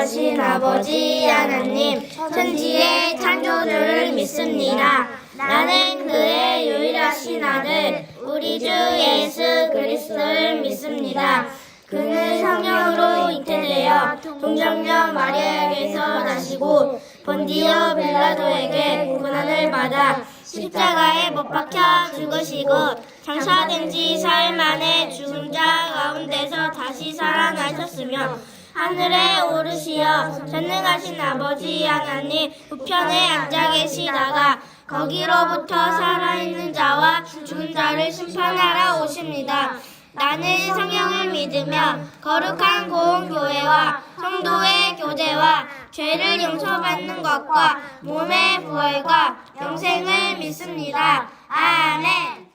유일하신 아버지 하나님, 천지의 창조주를 믿습니다. 나는 그의 유일하신 아들, 우리 주 예수 그리스도를 믿습니다. 그는 성령으로 잉태되어 동정녀 마리아에게서 나시고 본디오 빌라도에게 고난을 받아 십자가에 못 박혀 죽으시고 장사된 지 사흘 만에 죽은 자 가운데서 다시 살아나셨으며 하늘에 오르시어 전능하신 아버지 하나님 우편에 앉아 계시다가 거기로부터 살아있는 자와 죽은 자를 심판하러 오십니다. 나는 성령을 믿으며 거룩한 공교회와 성도의 교제와 죄를 용서받는 것과 몸의 부활과 영생을 믿습니다. 아멘.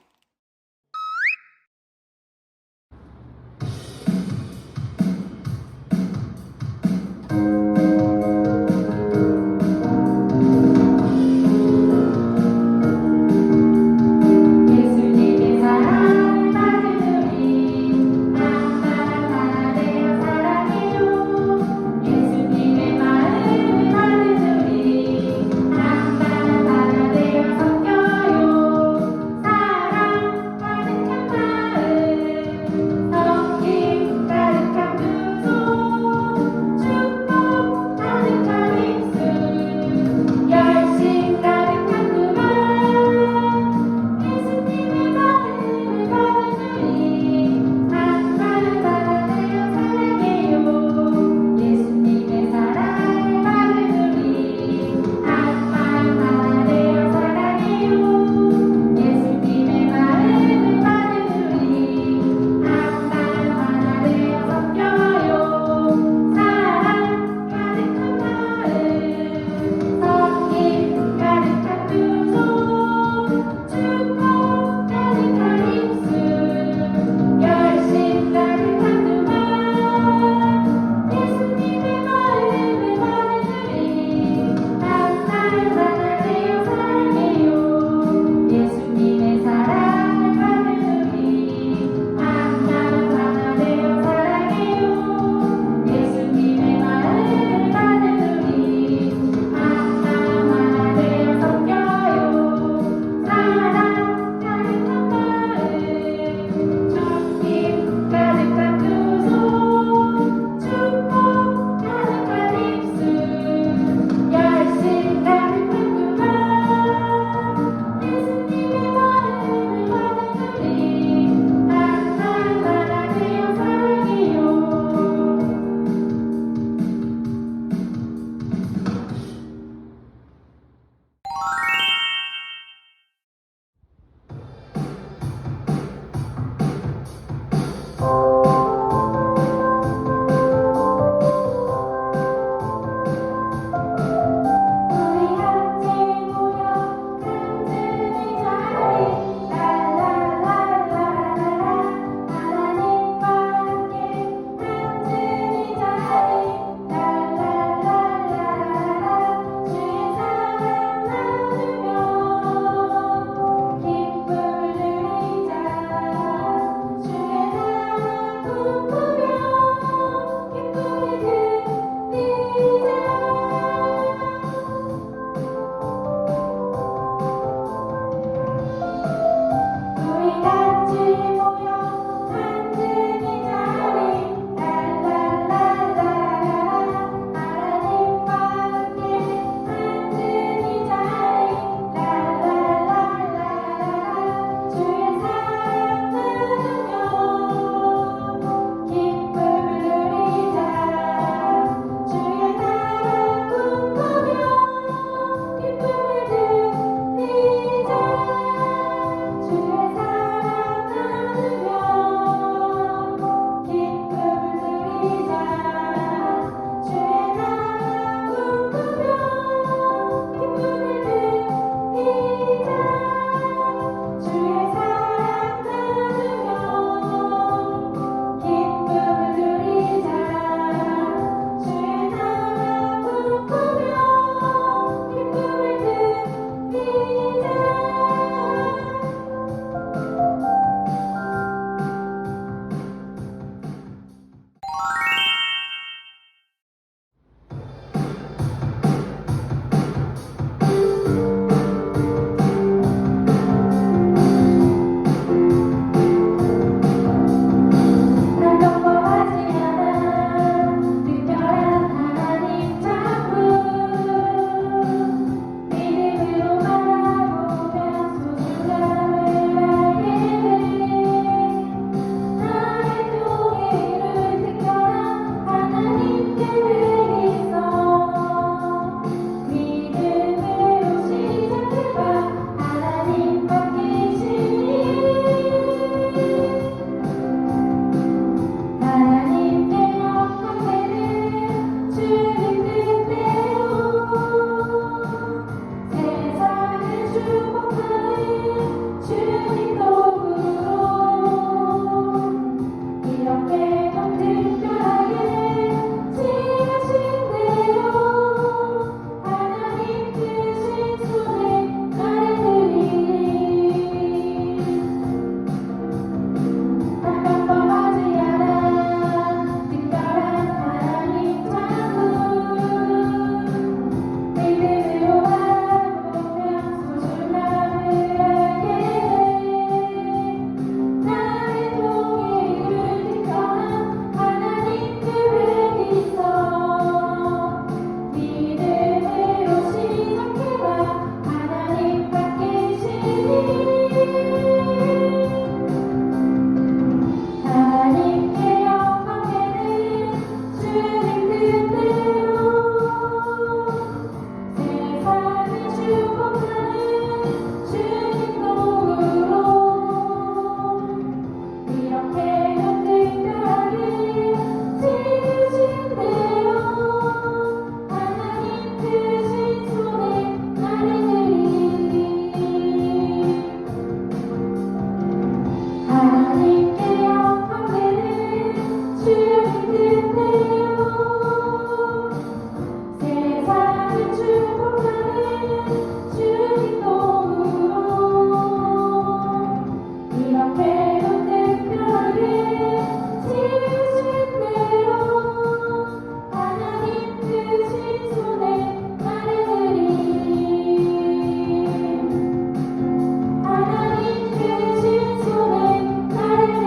주의 뜻대로 세상을 축복하는 주님 도움으로 이렇게 특별하게 지으신 대로 하나님 크신 손에 나를 하나님 크신 손에 나를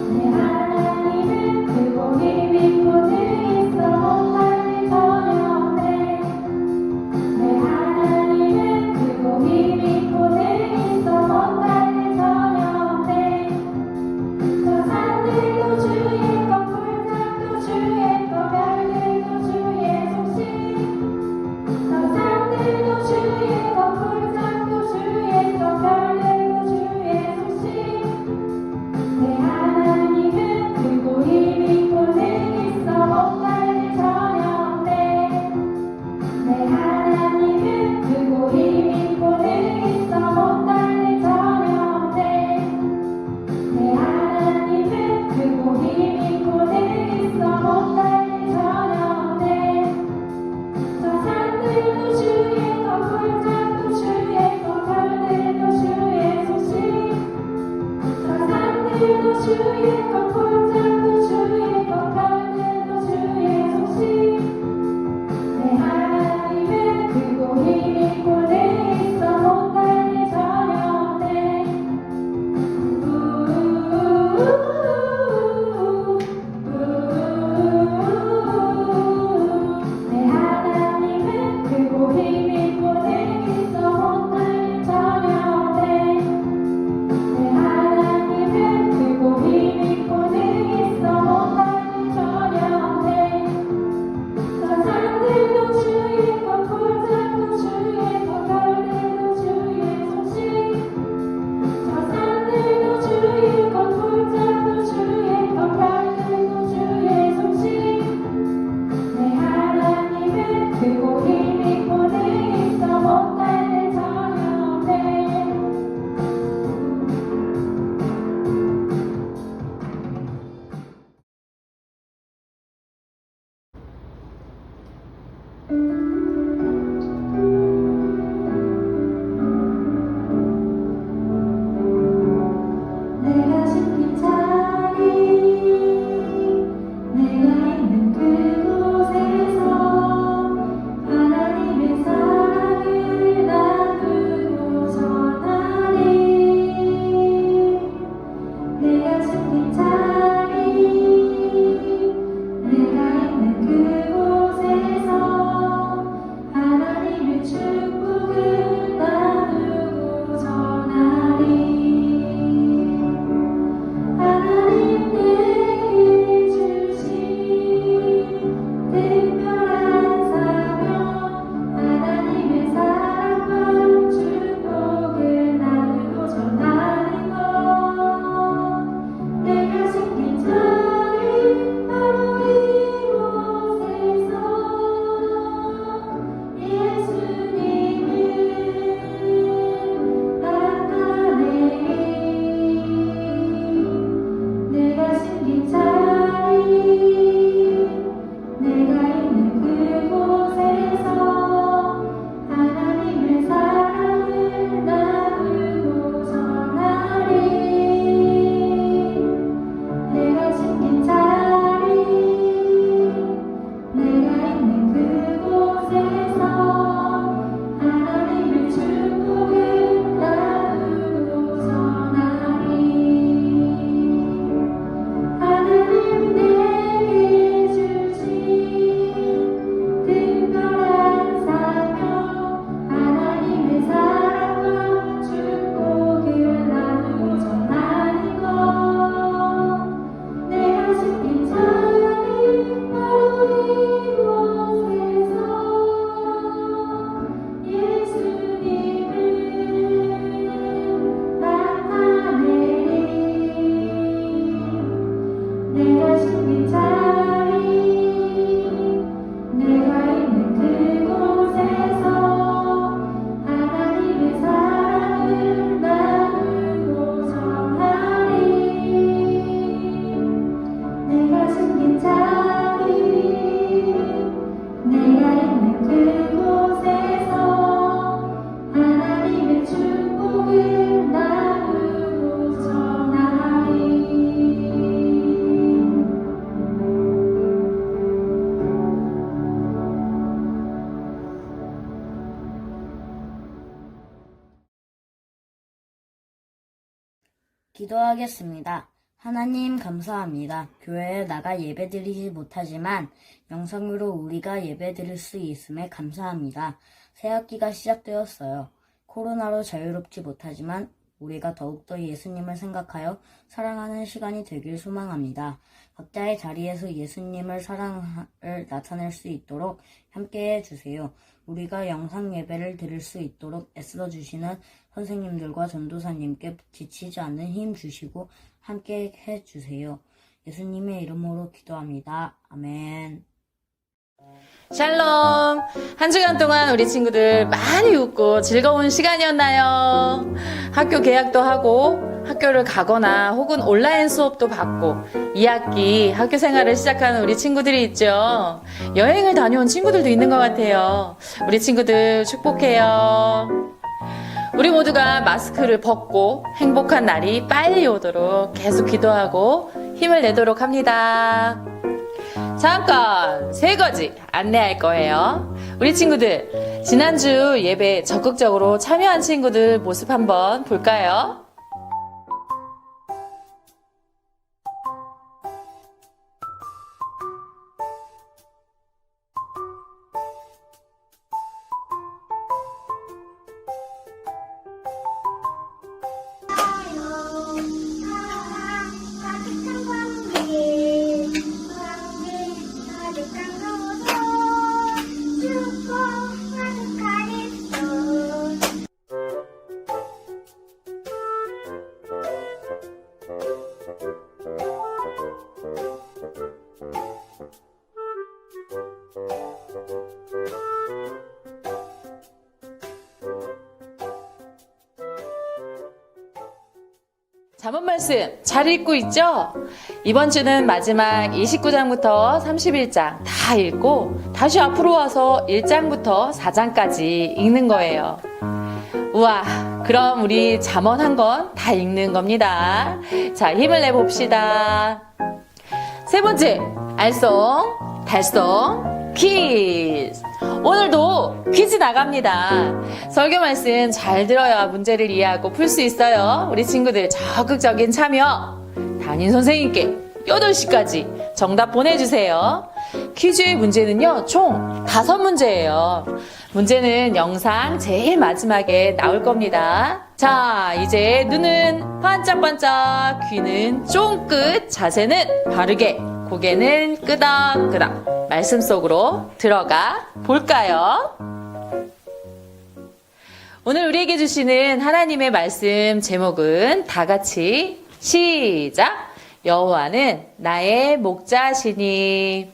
내 하나님은 크고 힘있고 늘 있어 못할 전혀 없네 내 하나님은 크고 힘있고 늘 있어 못할 전혀 없네 저 산들도 주의 것 골짜기도 주의 것 별들도 주의 솜씨 저 산들도 주의 것 골짜기도 주의 것 별들도 주의 솜씨 내 하나님은 크고 힘있고 늘 있어 못할 일 전혀 없네 내 하나님은 크고 힘있고 늘 있어 못할 일 전혀 없네 내 하나님은 크고 힘있고 늘 있어 못할 일 전혀 없네 저 산들도 주의 것 골짜기도 주의 것 별들도 주의 솜씨 저 산들도 주의 것 골짜기도 주의 것 별들도 주의 솜씨 내 하나님은 크고 힘있고 늘 있어 못할 일 전혀 없네 내 하나님은 크고 힘있고 늘 있어 못할 일 전혀 없네 내 하나님은 크고 힘있고 기도하겠습니다. 하나님 감사합니다. 교회에 나가 예배드리지 못하지만 영상으로 우리가 예배드릴 수 있음에 감사합니다. 새학기가 시작되었어요. 코로나로 자유롭지 못하지만 우리가 더욱더 예수님을 생각하여 사랑하는 시간이 되길 소망합니다. 각자의 자리에서 예수님을 사랑을 나타낼 수 있도록 함께해 주세요. 우리가 영상 예배를 드릴 수 있도록 애써주시는 선생님들과 전도사님께 지치지 않는 힘 주시고 함께 해주세요. 예수님의 이름으로 기도합니다. 아멘. 샬롬! 한 주간 동안 우리 친구들 많이 웃고 즐거운 시간이었나요? 학교 개학도 하고 학교를 가거나 혹은 온라인 수업도 받고 2학기 학교 생활을 시작하는 우리 친구들이 있죠. 여행을 다녀온 친구들도 있는 것 같아요. 우리 친구들 축복해요. 우리 모두가 마스크를 벗고 행복한 날이 빨리 오도록 계속 기도하고 힘을 내도록 합니다. 잠깐 3가지 안내할 거예요. 우리 친구들 지난주 예배 적극적으로 참여한 친구들 모습 한번 볼까요? 잠언 말씀 잘 읽고 있죠? 이번 주는 마지막 29장부터 31장 다 읽고 다시 앞으로 와서 1장부터 4장까지 읽는 거예요. 우와, 그럼 우리 잠언 한 권 다 읽는 겁니다. 자, 힘을 내봅시다. 3번째, 알쏭, 달쏭, 퀴즈. 오늘도 퀴즈 나갑니다. 설교 말씀 잘 들어야 문제를 이해하고 풀 수 있어요. 우리 친구들 적극적인 참여. 담임 선생님께 8시까지 정답 보내주세요. 퀴즈의 문제는요, 총 5문제예요. 문제는 영상 제일 마지막에 나올 겁니다. 자, 이제 눈은 반짝반짝, 귀는 쫑긋, 자세는 바르게, 고개는 끄덕끄덕. 말씀 속으로 들어가 볼까요? 오늘 우리에게 주시는 하나님의 말씀 제목은 다 같이 시작! 여호와는 나의 목자시니.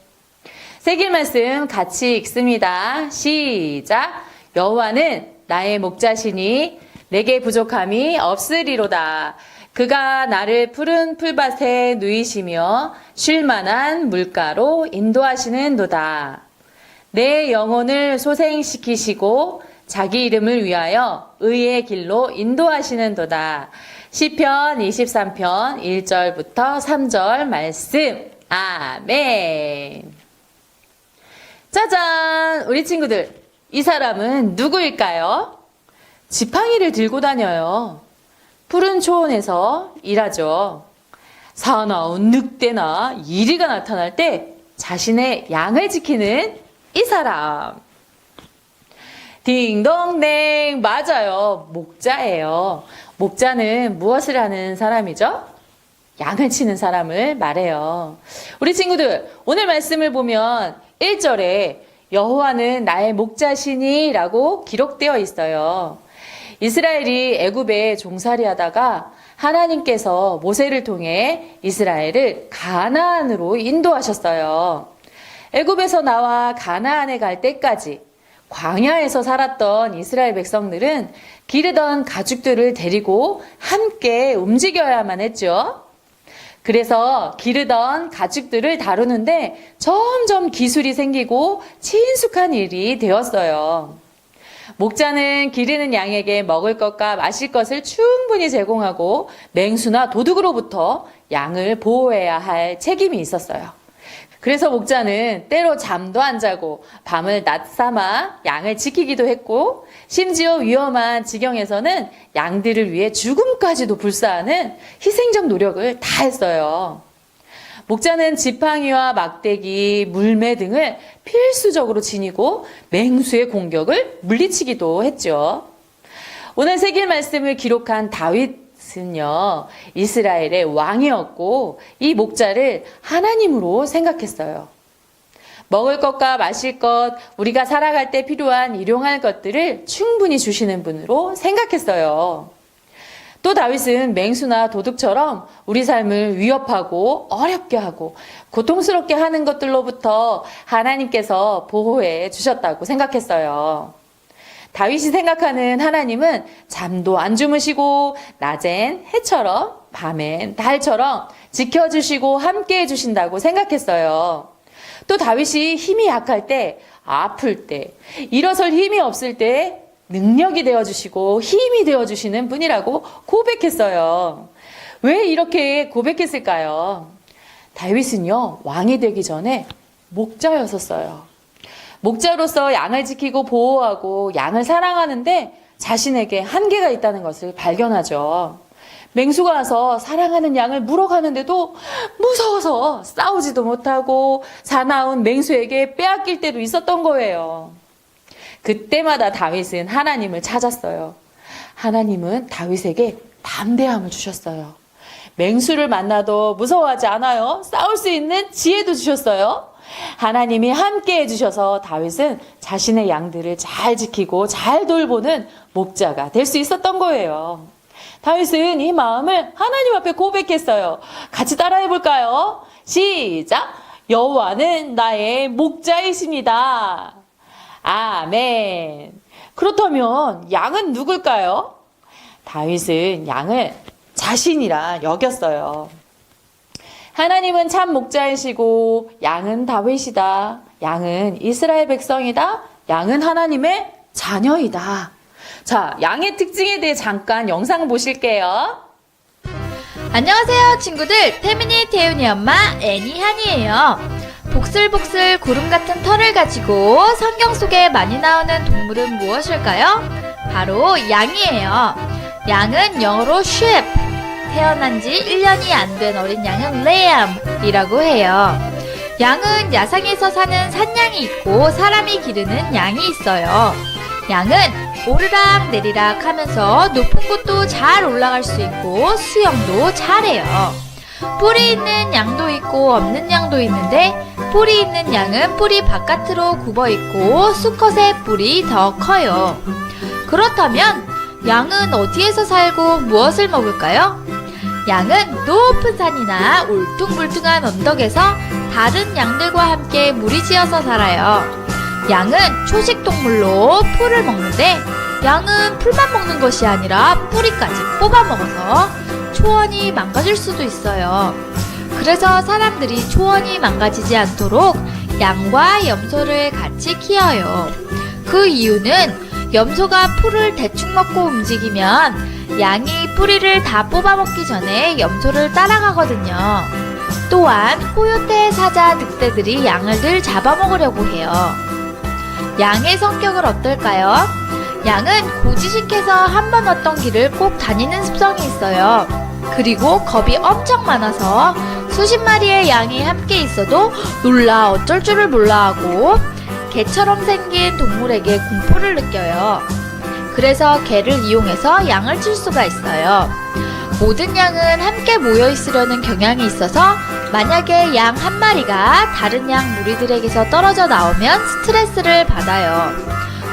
새길 말씀 같이 읽습니다. 시작! 여호와는 나의 목자시니 내게 부족함이 없으리로다. 그가 나를 푸른 풀밭에 누이시며 쉴만한 물가로 인도하시는도다. 내 영혼을 소생시키시고 자기 이름을 위하여 의의 길로 인도하시는도다. 시편 23편 1절부터 3절 말씀. 아멘. 짜잔! 우리 친구들, 이 사람은 누구일까요? 지팡이를 들고 다녀요. 푸른 초원에서 일하죠. 사나운 늑대나 이리가 나타날 때 자신의 양을 지키는 이 사람. 딩동댕, 맞아요. 목자예요. 목자는 무엇을 하는 사람이죠? 양을 치는 사람을 말해요. 우리 친구들, 오늘 말씀을 보면 1절에 여호와는 나의 목자시니 라고 기록되어 있어요. 이스라엘이 애굽에 종살이 하다가 하나님께서 모세를 통해 이스라엘을 가나안으로 인도하셨어요. 애굽에서 나와 가나안에 갈 때까지 광야에서 살았던 이스라엘 백성들은 기르던 가축들을 데리고 함께 움직여야만 했죠. 그래서 기르던 가축들을 다루는데 점점 기술이 생기고 친숙한 일이 되었어요. 목자는 기르는 양에게 먹을 것과 마실 것을 충분히 제공하고 맹수나 도둑으로부터 양을 보호해야 할 책임이 있었어요. 그래서 목자는 때로 잠도 안 자고 밤을 낮삼아 양을 지키기도 했고, 심지어 위험한 지경에서는 양들을 위해 죽음까지도 불사하는 희생적 노력을 다했어요. 목자는 지팡이와 막대기, 물매 등을 필수적으로 지니고 맹수의 공격을 물리치기도 했죠. 오늘 새길 말씀을 기록한 다윗은요, 이스라엘의 왕이었고 이 목자를 하나님으로 생각했어요. 먹을 것과 마실 것, 우리가 살아갈 때 필요한 일용할 것들을 충분히 주시는 분으로 생각했어요. 또 다윗은 맹수나 도둑처럼 우리 삶을 위협하고 어렵게 하고 고통스럽게 하는 것들로부터 하나님께서 보호해 주셨다고 생각했어요. 다윗이 생각하는 하나님은 잠도 안 주무시고 낮엔 해처럼 밤엔 달처럼 지켜주시고 함께해 주신다고 생각했어요. 또 다윗이 힘이 약할 때, 아플 때, 일어설 힘이 없을 때 능력이 되어주시고 힘이 되어주시는 분이라고 고백했어요. 왜 이렇게 고백했을까요? 다윗은요, 왕이 되기 전에 목자였었어요. 목자로서 양을 지키고 보호하고 양을 사랑하는데 자신에게 한계가 있다는 것을 발견하죠. 맹수가 와서 사랑하는 양을 물어가는데도 무서워서 싸우지도 못하고 사나운 맹수에게 빼앗길 때도 있었던 거예요. 그때마다 다윗은 하나님을 찾았어요. 하나님은 다윗에게 담대함을 주셨어요. 맹수를 만나도 무서워하지 않아요. 싸울 수 있는 지혜도 주셨어요. 하나님이 함께 해주셔서 다윗은 자신의 양들을 잘 지키고 잘 돌보는 목자가 될 수 있었던 거예요. 다윗은 이 마음을 하나님 앞에 고백했어요. 같이 따라해 볼까요? 시작! 여호와는 나의 목자이십니다. 아멘. 그렇다면 양은 누굴까요? 다윗은 양을 자신이라 여겼어요. 하나님은 참 목자이시고 양은 다윗이다. 양은 이스라엘 백성이다. 양은 하나님의 자녀이다. 자, 양의 특징에 대해 잠깐 영상 보실게요. 안녕하세요 친구들, 태민이 태윤이 엄마 애니한이에요. 복슬복슬 구름 같은 털을 가지고 성경 속에 많이 나오는 동물은 무엇일까요? 바로 양이에요. 양은 영어로 sheep, 태어난 지 1년이 안 된 어린 양은 lamb이라고 해요. 양은 야상에서 사는 산양이 있고 사람이 기르는 양이 있어요. 양은 오르락 내리락 하면서 높은 곳도 잘 올라갈 수 있고 수영도 잘해요. 뿔이 있는 양도 있고 없는 양도 있는데 뿔이 있는 양은 뿔이 바깥으로 굽어 있고 수컷의 뿔이 더 커요. 그렇다면 양은 어디에서 살고 무엇을 먹을까요? 양은 높은 산이나 울퉁불퉁한 언덕에서 다른 양들과 함께 무리지어서 살아요. 양은 초식동물로 풀을 먹는데 양은 풀만 먹는 것이 아니라 뿌리까지 뽑아 먹어서 초원이 망가질 수도 있어요. 그래서 사람들이 초원이 망가지지 않도록 양과 염소를 같이 키워요. 그 이유는 염소가 풀을 대충 먹고 움직이면 양이 뿌리를 다 뽑아 먹기 전에 염소를 따라가거든요. 또한 코요테, 사자, 늑대들이 양을 늘 잡아먹으려고 해요. 양의 성격은 어떨까요? 양은 고지식해서 한 번 왔던 길을 꼭 다니는 습성이 있어요. 그리고 겁이 엄청 많아서 수십 마리의 양이 함께 있어도 놀라 어쩔 줄을 몰라 하고 개처럼 생긴 동물에게 공포를 느껴요. 그래서 개를 이용해서 양을 칠 수가 있어요. 모든 양은 함께 모여 있으려는 경향이 있어서 만약에 양 한 마리가 다른 양 무리들에게서 떨어져 나오면 스트레스를 받아요.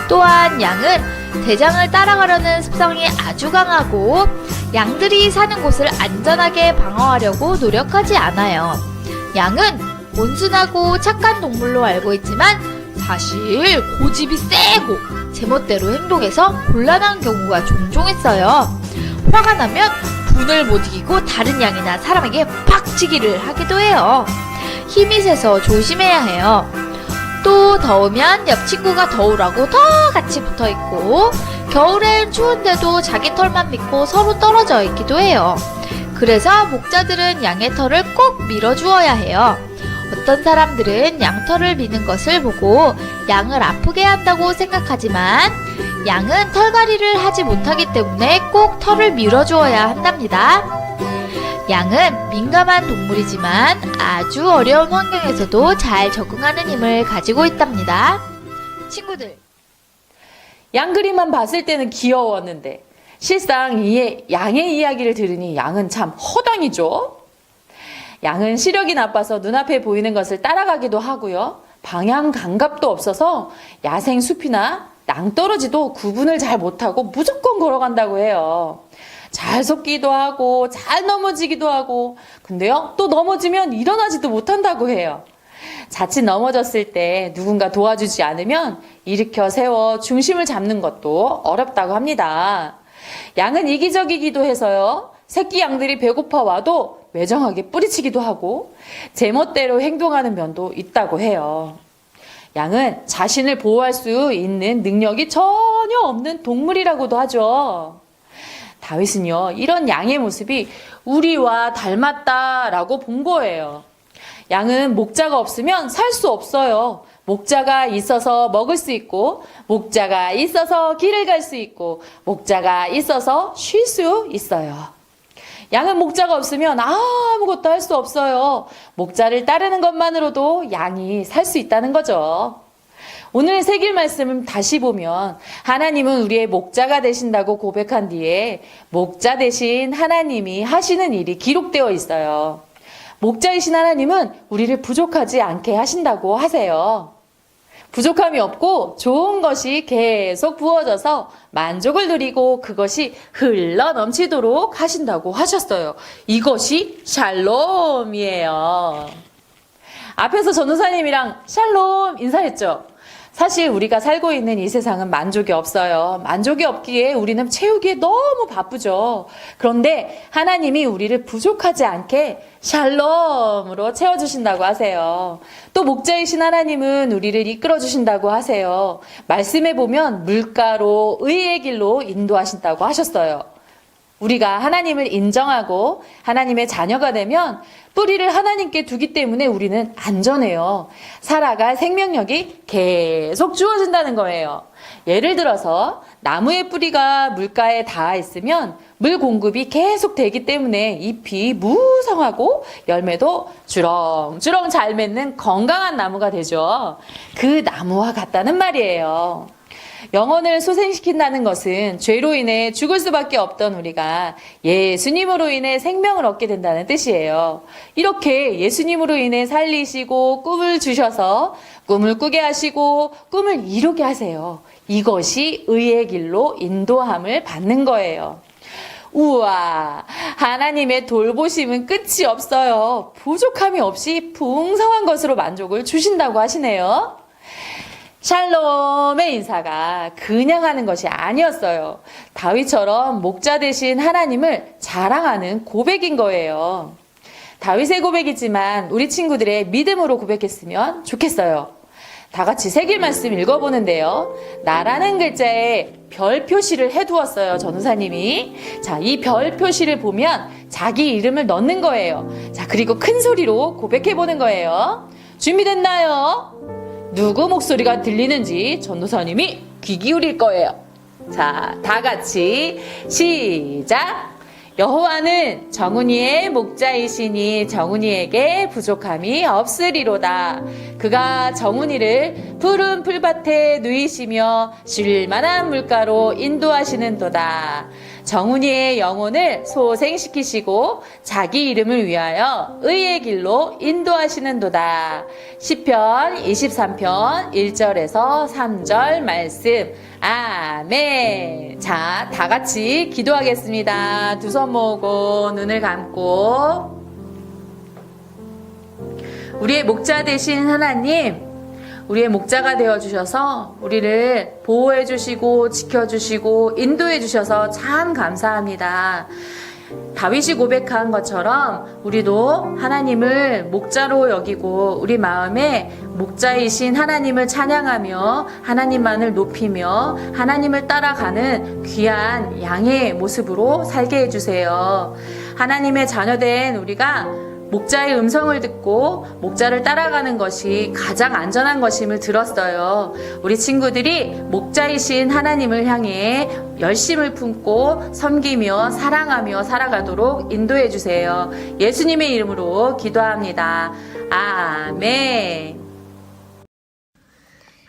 또한 양은 대장을 따라가려는 습성이 아주 강하고 양들이 사는 곳을 안전하게 방어하려고 노력하지 않아요. 양은 온순하고 착한 동물로 알고 있지만 사실 고집이 세고 제멋대로 행동해서 곤란한 경우가 종종 있어요. 화가 나면 분을 못 이기고 다른 양이나 사람에게 팍치기를 하기도 해요. 힘이 세서 조심해야 해요. 또 더우면 옆 친구가 더우라고 더 같이 붙어있고 겨울엔 추운데도 자기 털만 믿고 서로 떨어져 있기도 해요. 그래서 목자들은 양의 털을 꼭 밀어주어야 해요. 어떤 사람들은 양털을 미는 것을 보고 양을 아프게 한다고 생각하지만 양은 털갈이를 하지 못하기 때문에 꼭 털을 밀어주어야 한답니다. 양은 민감한 동물이지만 아주 어려운 환경에서도 잘 적응하는 힘을 가지고 있답니다. 친구들, 양 그림만 봤을 때는 귀여웠는데 실상 양의 이야기를 들으니 양은 참 허당이죠. 양은 시력이 나빠서 눈앞에 보이는 것을 따라가기도 하고요. 방향 감각도 없어서 야생 숲이나 낭떠러지도 구분을 잘 못하고 무조건 걸어간다고 해요. 잘 섰기도 하고 잘 넘어지기도 하고, 근데요 또 넘어지면 일어나지도 못한다고 해요. 자칫 넘어졌을 때 누군가 도와주지 않으면 일으켜 세워 중심을 잡는 것도 어렵다고 합니다. 양은 이기적이기도 해서요, 새끼 양들이 배고파 와도 매정하게 뿌리치기도 하고 제멋대로 행동하는 면도 있다고 해요. 양은 자신을 보호할 수 있는 능력이 전혀 없는 동물이라고도 하죠. 다윗은요, 이런 양의 모습이 우리와 닮았다라고 본 거예요. 양은 목자가 없으면 살 수 없어요. 목자가 있어서 먹을 수 있고, 목자가 있어서 길을 갈 수 있고, 목자가 있어서 쉴 수 있어요. 양은 목자가 없으면 아무것도 할 수 없어요. 목자를 따르는 것만으로도 양이 살 수 있다는 거죠. 오늘 새길 말씀을 다시 보면 하나님은 우리의 목자가 되신다고 고백한 뒤에 목자 대신 하나님이 하시는 일이 기록되어 있어요. 목자이신 하나님은 우리를 부족하지 않게 하신다고 하세요. 부족함이 없고 좋은 것이 계속 부어져서 만족을 누리고 그것이 흘러 넘치도록 하신다고 하셨어요. 이것이 샬롬이에요. 앞에서 전도사님이랑 샬롬 인사했죠. 사실 우리가 살고 있는 이 세상은 만족이 없어요. 만족이 없기에 우리는 채우기에 너무 바쁘죠. 그런데 하나님이 우리를 부족하지 않게 샬롬으로 채워주신다고 하세요. 또 목자이신 하나님은 우리를 이끌어주신다고 하세요. 말씀에 보면 물가로 의의 길로 인도하신다고 하셨어요. 우리가 하나님을 인정하고 하나님의 자녀가 되면 뿌리를 하나님께 두기 때문에 우리는 안전해요. 살아갈 생명력이 계속 주어진다는 거예요. 예를 들어서 나무의 뿌리가 물가에 닿아 있으면 물 공급이 계속 되기 때문에 잎이 무성하고 열매도 주렁주렁 잘 맺는 건강한 나무가 되죠. 그 나무와 같다는 말이에요. 영혼을 소생시킨다는 것은 죄로 인해 죽을 수밖에 없던 우리가 예수님으로 인해 생명을 얻게 된다는 뜻이에요. 이렇게 예수님으로 인해 살리시고 꿈을 주셔서 꿈을 꾸게 하시고 꿈을 이루게 하세요. 이것이 의의 길로 인도함을 받는 거예요. 우와, 하나님의 돌보심은 끝이 없어요. 부족함이 없이 풍성한 것으로 만족을 주신다고 하시네요. 샬롬의 인사가 그냥 하는 것이 아니었어요. 다윗처럼 목자 되신 하나님을 자랑하는 고백인 거예요. 다윗의 고백이지만 우리 친구들의 믿음으로 고백했으면 좋겠어요. 다 같이 새길 말씀 읽어보는데요. 나라는 글자에 별 표시를 해두었어요, 전우사님이. 자, 이 별 표시를 보면 자기 이름을 넣는 거예요. 자, 그리고 큰 소리로 고백해보는 거예요. 준비됐나요? 누구 목소리가 들리는지 전도사님이 귀 기울일 거예요. 자, 다 같이 시작! 여호와는 정훈이의 목자이시니 정훈이에게 부족함이 없으리로다. 그가 정훈이를 푸른 풀밭에 누이시며 쉴만한 물가로 인도하시는도다. 정훈이의 영혼을 소생시키시고 자기 이름을 위하여 의의 길로 인도하시는도다. 시편 23편 1절에서 3절 말씀. 아멘. 자, 다 같이 기도하겠습니다. 두 손 모으고 눈을 감고. 우리의 목자 되신 하나님, 우리의 목자가 되어주셔서 우리를 보호해주시고 지켜주시고 인도해주셔서 참 감사합니다. 다윗이 고백한 것처럼 우리도 하나님을 목자로 여기고 우리 마음에 목자이신 하나님을 찬양하며 하나님만을 높이며 하나님을 따라가는 귀한 양의 모습으로 살게 해주세요. 하나님의 자녀된 우리가 목자의 음성을 듣고 목자를 따라가는 것이 가장 안전한 것임을 들었어요. 우리 친구들이 목자이신 하나님을 향해 열심을 품고 섬기며 사랑하며 살아가도록 인도해 주세요. 예수님의 이름으로 기도합니다. 아멘.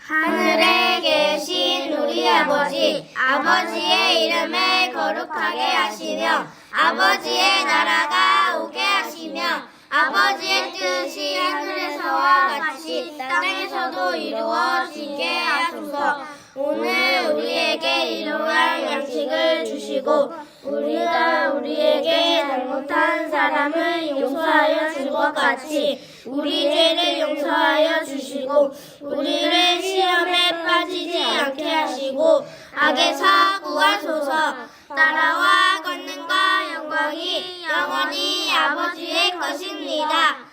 하늘에 계신 우리 아버지, 아버지의 이름을 거룩하게 하시며 아버지의 나라가 오게 하시며 아버지의 뜻이 하늘에서와 같이 땅에서도 이루어지게 하소서. 오늘 우리에게 일용할 양식을 주시고 우리가 우리에게 잘못한 사람을 용서하여 준 것 같이 우리 죄를 용서하여 주시고 우리를 시험에 빠지지 않게 하시고 악에서 구하소서. 나라와 권능과 영광이 영원히 아버지의 것입니다.